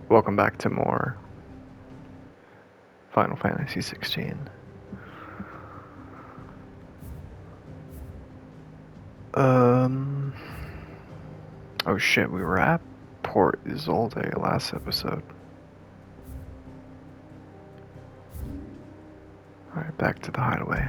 Welcome back to more Final Fantasy XVI. Oh shit, we were at Port Isolde last episode. Alright, back to the hideaway.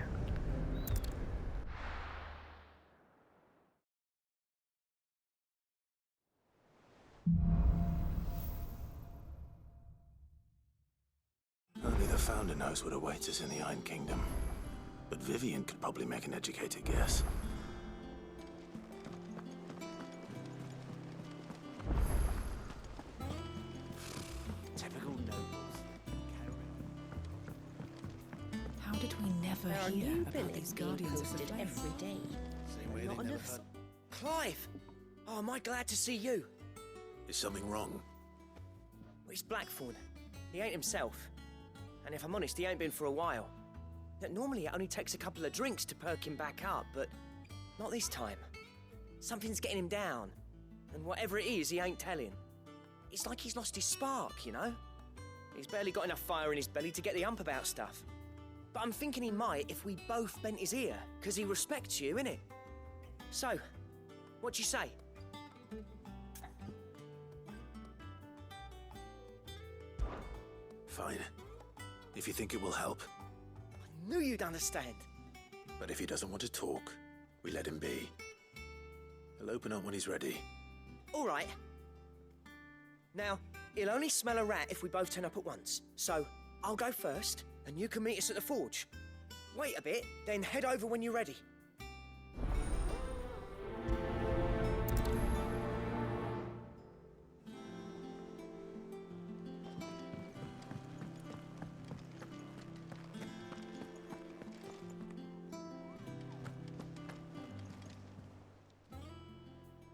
Only the Founder knows what awaits us in the Iron Kingdom. But Vivian could probably make an educated guess. Typical nobles. How did we never There are hear new about buildings these being guardians of the posted flame? every day. Same way Not they never enough. had. Clive! Oh, am I glad to see you? Is something wrong? Well, it's Blackthorn. He ain't himself. And if I'm honest, he ain't been for a while. That normally it only takes a couple of drinks to perk him back up, but not this time. Something's getting him down. And whatever it is, he ain't telling. It's like he's lost his spark, you know? He's barely got enough fire in his belly to get the ump about stuff. But I'm thinking he might if we both bent his ear, because he respects you, innit? So, what do you say? Fine. If you think it will help. I knew you'd understand. But if he doesn't want to talk, we let him be. He'll open up when he's ready. All right. Now, he'll only smell a rat if we both turn up at once. So, I'll go first, and you can meet us at the forge. Wait a bit, then head over when you're ready.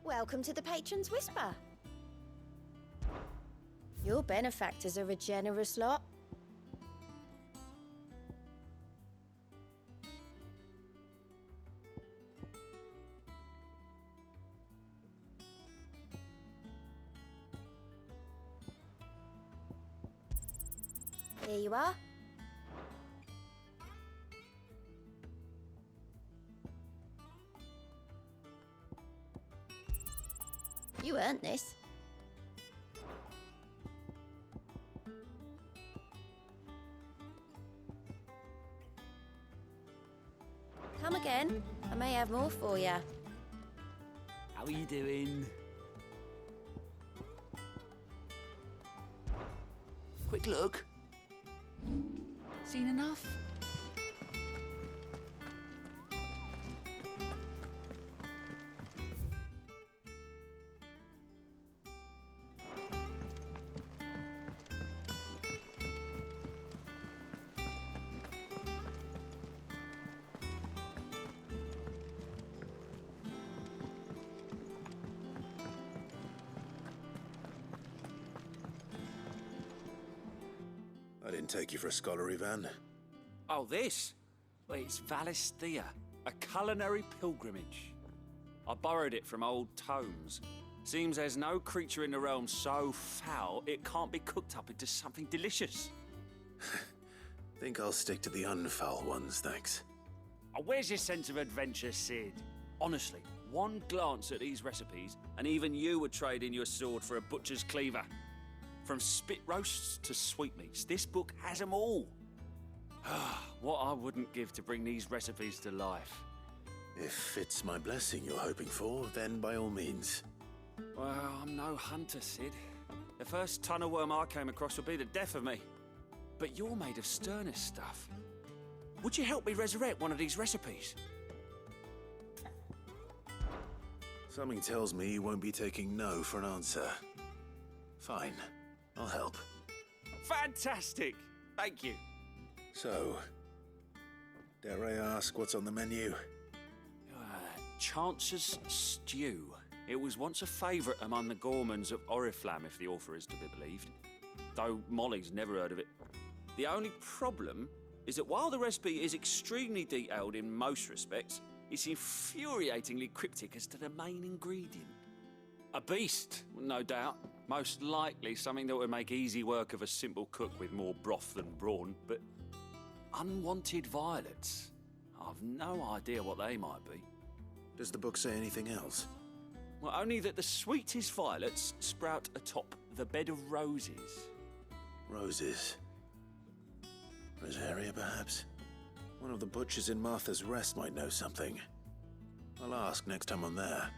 Welcome to the Patron's Whisper. Your benefactors are a generous lot. Here you are. You earned this. Come again. I may have more for you. How are you doing? Quick look. Seen enough? I didn't take you for a scholar, Ivan. Oh, this? Well, it's Valisthea, a culinary pilgrimage. I borrowed it from old tomes. Seems there's no creature in the realm so foul it can't be cooked up into something delicious. Think I'll stick to the unfoul ones, thanks. Oh, where's your sense of adventure, Sid? Honestly, one glance at these recipes, and even you would trade in your sword for a butcher's cleaver. From spit roasts to sweetmeats, this book has them all. What I wouldn't give to bring these recipes to life. If it's my blessing you're hoping for, then by all means. Well, I'm no hunter, Sid. The first tunnel worm I came across would be the death of me. But you're made of sterner stuff. Would you help me resurrect one of these recipes? Something tells me you won't be taking no for an answer. Fine, I'll help. Fantastic! Thank you. So, dare I ask what's on the menu? Chance's Stew. It was once a favourite among the gourmands of Oriflamme, if the author is to be believed. Though Molly's never heard of it. The only problem is that while the recipe is extremely detailed in most respects, it's infuriatingly cryptic as to the main ingredient. A beast, no doubt. Most likely something that would make easy work of a simple cook with more broth than brawn, but unwanted violets. I've no idea what they might be. Does the book say anything else? Well, only that the sweetest violets sprout atop the bed of roses. Roses. Rosaria, perhaps? One of the butchers in Martha's Rest might know something. I'll ask next time I'm there.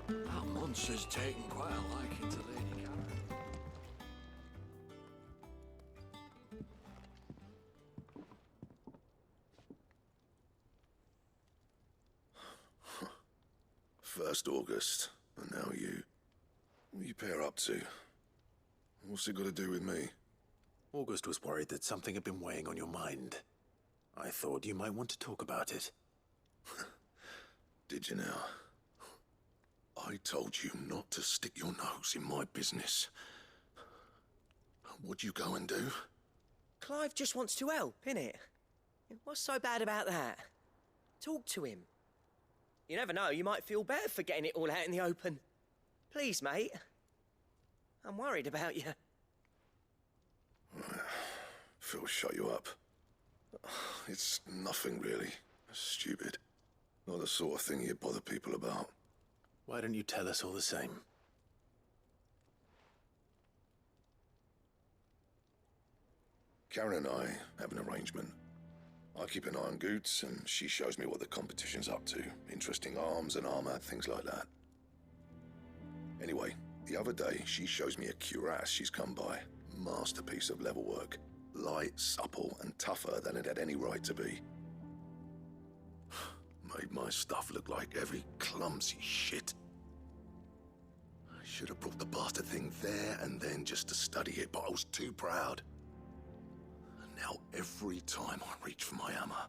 That monster's taken quite a liking to Lady Karen. First August, and now you. What are you pair up to? What's it got to do with me? August was worried that something had been weighing on your mind. I thought you might want to talk about it. Did you now? I told you not to stick your nose in my business. What'd you go and do? Clive just wants to help, innit? What's so bad about that? Talk to him. You never know, you might feel better for getting it all out in the open. Please, mate. I'm worried about you. Phil, shut you up. It's nothing really. Stupid. Not the sort of thing you bother people about. Why don't you tell us all the same? Karen and I have an arrangement. I keep an eye on Goots, and she shows me what the competition's up to. Interesting arms and armor, things like that. Anyway, the other day, she shows me a cuirass she's come by. Masterpiece of level work. Light, supple, and tougher than it had any right to be. Made my stuff look like heavy, clumsy shit. I should have brought the bastard thing there and then just to study it, but I was too proud. And now every time I reach for my hammer,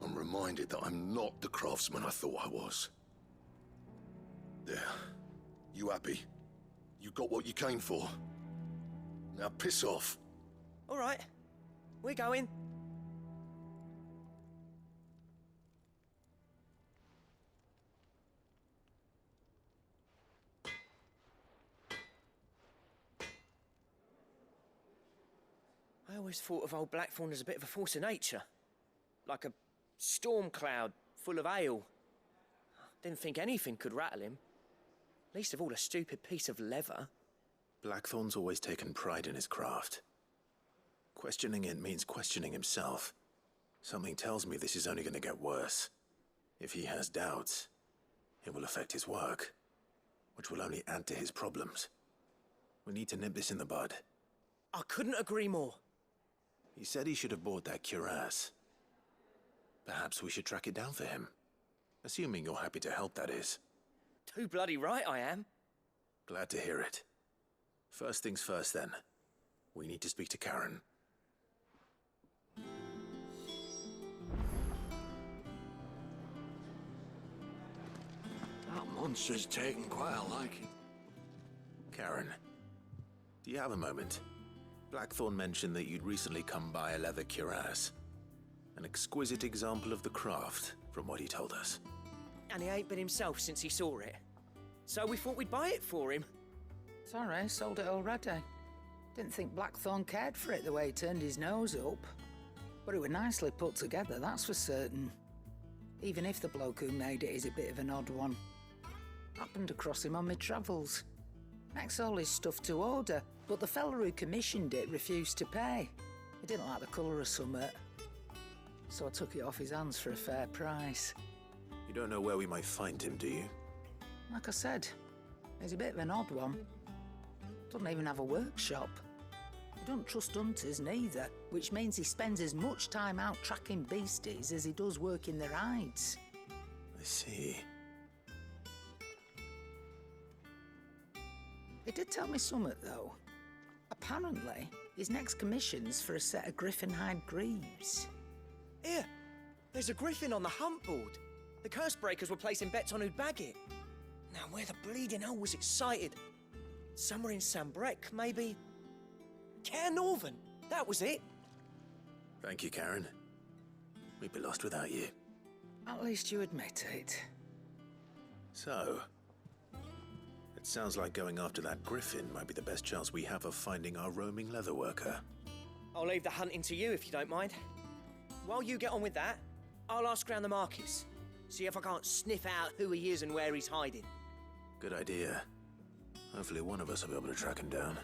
I'm reminded that I'm not the craftsman I thought I was. There. You happy? You got what you came for? Now piss off. All right, we're going. I always thought of old Blackthorn as a bit of a force of nature. Like a storm cloud full of ale. Didn't think anything could rattle him. Least of all a stupid piece of leather. Blackthorn's always taken pride in his craft. Questioning it means questioning himself. Something tells me this is only going to get worse. If he has doubts, it will affect his work, which will only add to his problems. We need to nip this in the bud. I couldn't agree more. He said he should have bought that cuirass. Perhaps we should track it down for him. Assuming you're happy to help, that is. Too bloody right I am. Glad to hear it. First things first, then. We need to speak to Karen. That monster's taken quite a liking. Karen, do you have a moment? Blackthorn mentioned that you'd recently come by a leather cuirass. An exquisite example of the craft, from what he told us. And he ain't been himself since he saw it. So we thought we'd buy it for him. Sorry, sold it already. Didn't think Blackthorn cared for it the way he turned his nose up. But it were nicely put together, that's for certain. Even if the bloke who made it is a bit of an odd one. Happened across him on my travels. Makes all his stuff to order, but the fella who commissioned it refused to pay. He didn't like the colour of summit. So I took it off his hands for a fair price. You don't know where we might find him, do you? Like I said, he's a bit of an odd one. Doesn't even have a workshop. He don't trust hunters neither, which means he spends as much time out tracking beasties as he does working their hides. I see. He did tell me something, though. Apparently, his next commission's for a set of griffin hide greaves. Here, there's a griffin on the hunt board. The curse breakers were placing bets on who'd bag it. Now, where the bleeding hell was it sighted? Somewhere in Sambrec, maybe? Care Northern, that was it. Thank you, Karen. We'd be lost without you. At least you admit it. So, it sounds like going after that griffin might be the best chance we have of finding our roaming leatherworker. I'll leave the hunting to you if you don't mind. While you get on with that, I'll ask around the markets. See if I can't sniff out who he is and where he's hiding. Good idea. Hopefully one of us will be able to track him down.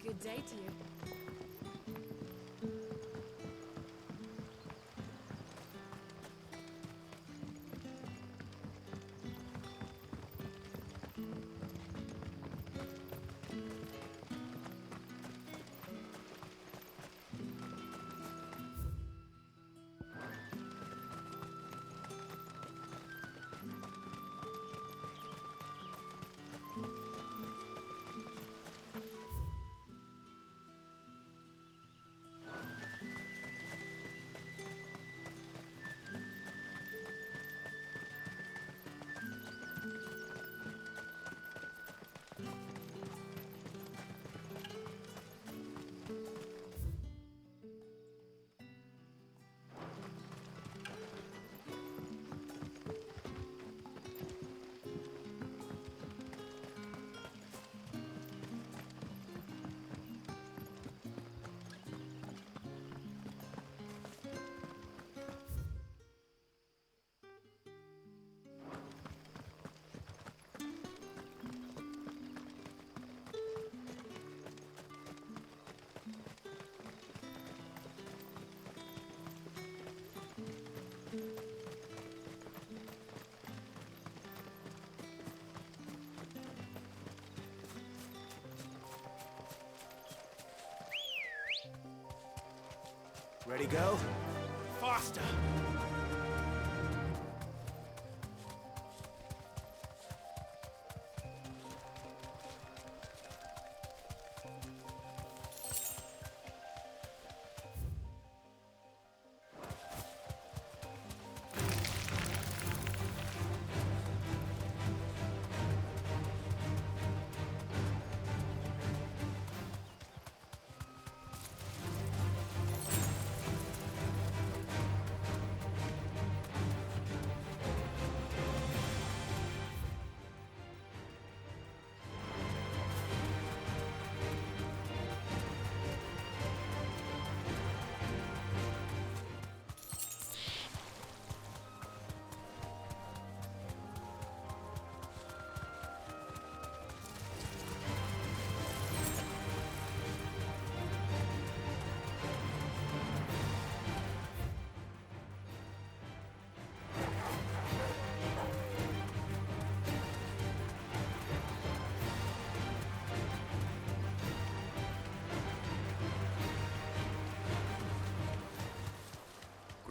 Good day to you. Ready, go? Faster!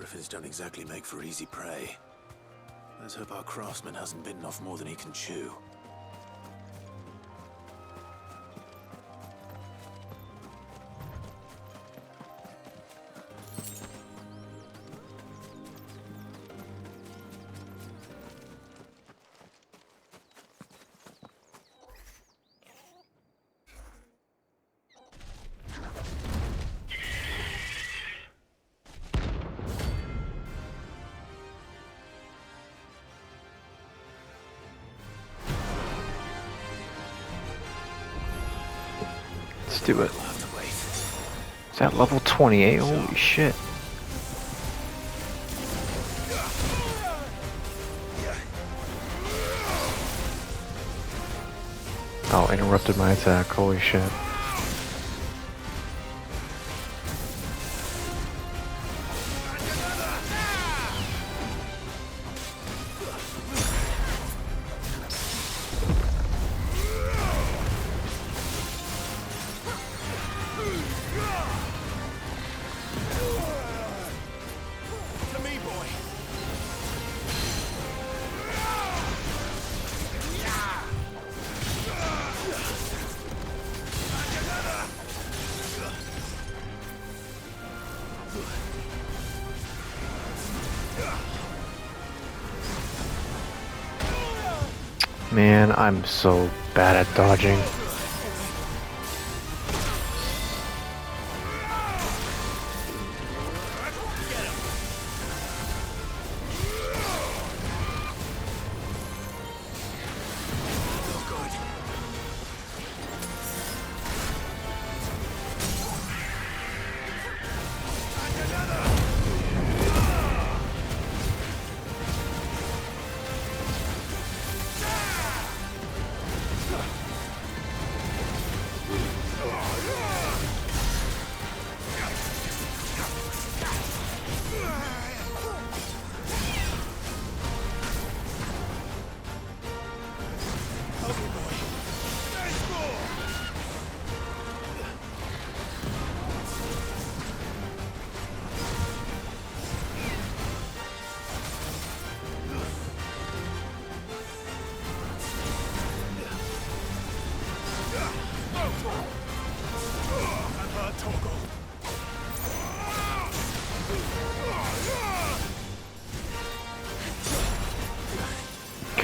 Griffins don't exactly make for easy prey. Let's hope our craftsman hasn't bitten off more than he can chew. Let's do it. Is that level 28? Holy shit. Oh, interrupted my attack. Holy shit. Man, I'm so bad at dodging.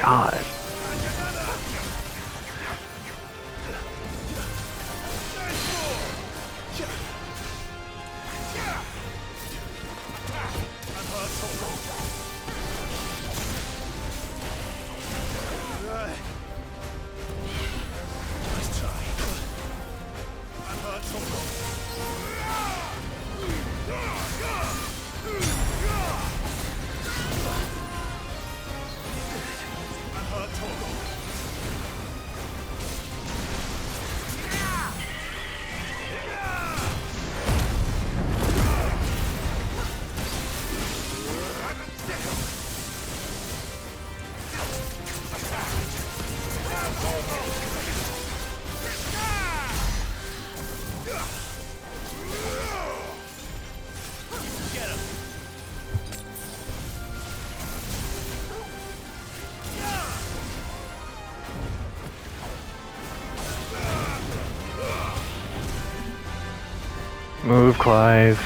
God. Move, Clive.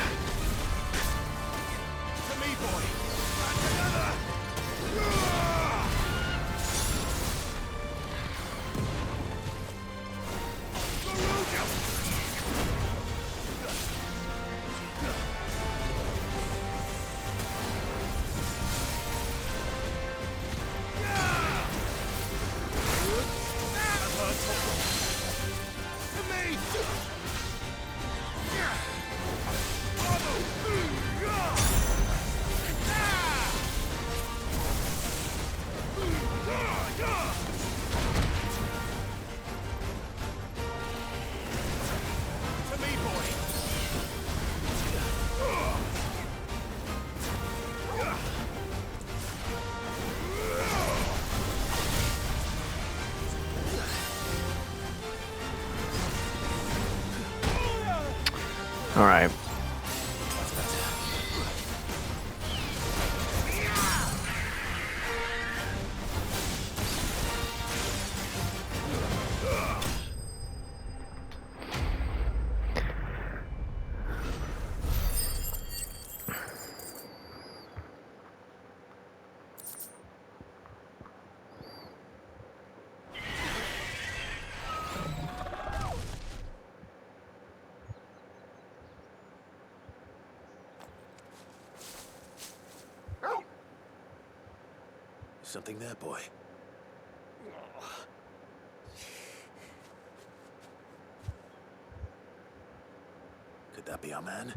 Alright. Something there, boy. Could that be our man?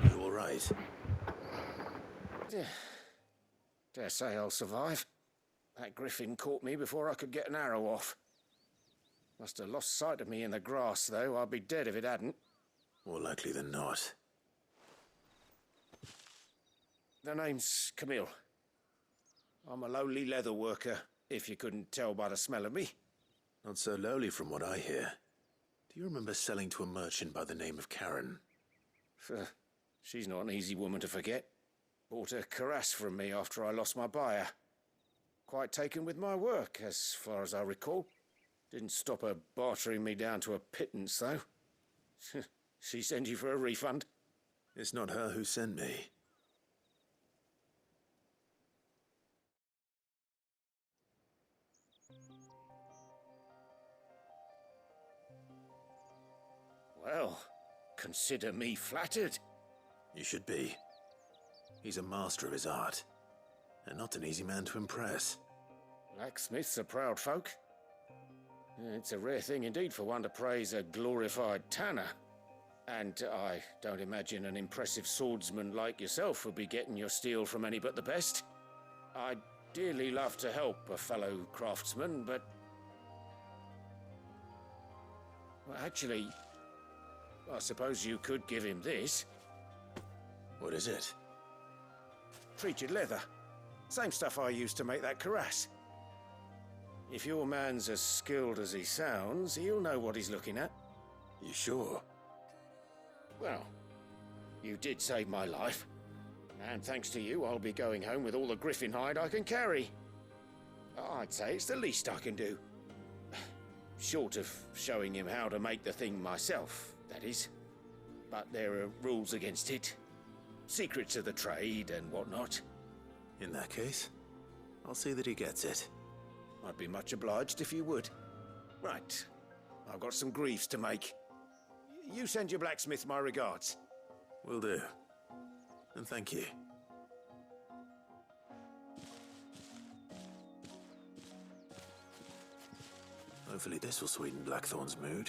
You all right? Dare say I'll survive. That griffin caught me before I could get an arrow off. Must have lost sight of me in the grass, though. I'd be dead if it hadn't. More likely than not. The name's Camille. I'm a lowly leather worker, if you couldn't tell by the smell of me. Not so lowly from what I hear. Do you remember selling to a merchant by the name of Karen? She's not an easy woman to forget. Bought a cuirass from me after I lost my buyer. Quite taken with my work, as far as I recall. Didn't stop her bartering me down to a pittance, though. She sent you for a refund? It's not her who sent me. Well, consider me flattered. You should be. He's a master of his art, and not an easy man to impress. Blacksmiths are proud folk. It's a rare thing indeed for one to praise a glorified tanner. And I don't imagine an impressive swordsman like yourself would be getting your steel from any but the best. I'd dearly love to help a fellow craftsman, but... Well, actually, I suppose you could give him this. What is it? Treated leather. Same stuff I used to make that cuirass. If your man's as skilled as he sounds, he'll know what he's looking at. You sure? Well, you did save my life. And thanks to you, I'll be going home with all the griffin hide I can carry. I'd say it's the least I can do. Short of showing him how to make the thing myself, that is. But there are rules against it. Secrets of the trade and whatnot. In that case, I'll see that he gets it. I'd be much obliged if you would. Right. I've got some greaves to make. You send your blacksmith my regards. Will do. And thank you. Hopefully this will sweeten Blackthorn's mood.